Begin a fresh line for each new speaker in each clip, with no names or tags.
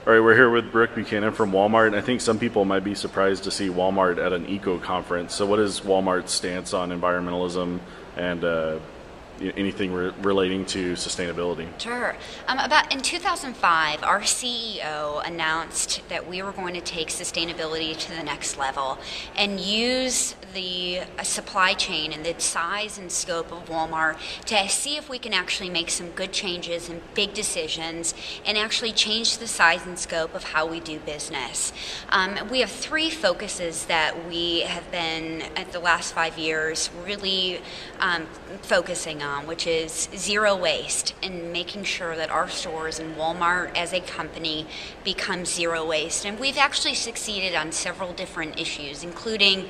All right, we're here with Brooke Buchanan from Walmart, and I think some people might be surprised to see Walmart at an eco conference. So what is Walmart's stance on environmentalism and anything relating to sustainability?
Sure. About in 2005, our CEO announced that we were going to take sustainability to the next level and use the supply chain and the size and scope of Walmart to see if we can actually make some good changes and big decisions and actually change the size and scope of how we do business. We have three focuses that we have been, at the last 5 years, really focusing on, which is zero waste and making sure that our stores and Walmart as a company become zero waste. And we've actually succeeded on several different issues, including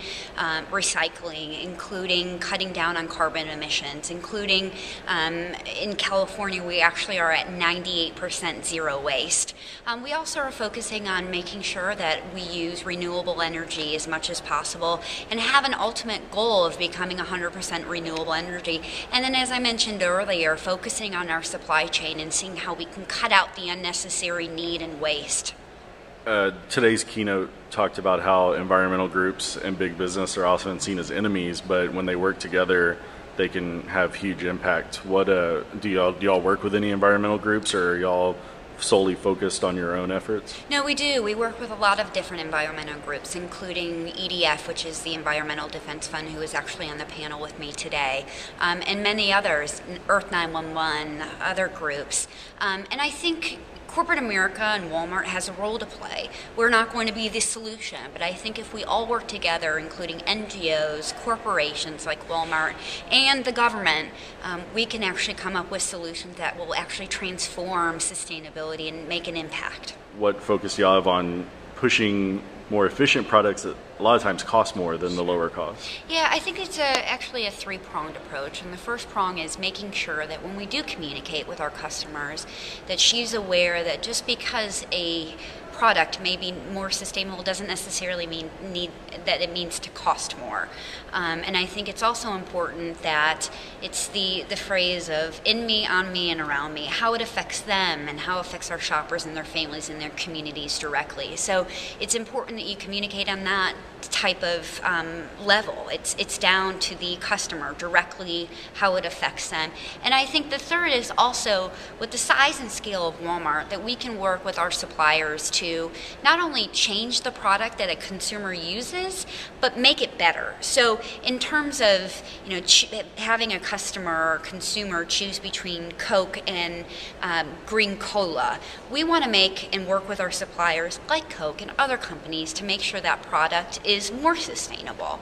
recycling, including cutting down on carbon emissions, including in California we actually are at 98% zero waste. We also are focusing on making sure that we use renewable energy as much as possible and have an ultimate goal of becoming 100% renewable energy. And then, as I mentioned earlier, focusing on our supply chain and seeing how we can cut out the unnecessary need and waste.
Today's keynote talked about how environmental groups and big business are often seen as enemies, but when they work together, they can have huge impact. What do y'all work with any environmental groups, or are y'all solely focused on your own efforts?
No, we do. We work with a lot of different environmental groups, including EDF, which is the Environmental Defense Fund, who is actually on the panel with me today, and many others, Earth 911, other groups. And I think corporate America and Walmart has a role to play. We're not going to be the solution, but I think if we all work together, including NGOs, corporations like Walmart, and the government, we can actually come up with solutions that will actually transform sustainability and make an impact.
What focus y'all have on pushing more efficient products that a lot of times cost more than the lower cost?
Yeah, I think it's actually a three-pronged approach. And the first prong is making sure that when we do communicate with our customers, that she's aware that just because a product may be more sustainable doesn't necessarily mean that it means to cost more. And I think it's also important that it's the phrase of in me, on me, and around me, how it affects them and how it affects our shoppers and their families and their communities directly. So it's important that you communicate on that type of level. It's down to the customer directly, how it affects them. And I think the third is also with the size and scale of Walmart, that we can work with our suppliers to not only change the product that a consumer uses, but make it better. So in terms of having a customer or consumer choose between Coke and green cola, we want to make and work with our suppliers like Coke and other companies to make sure that product is more sustainable.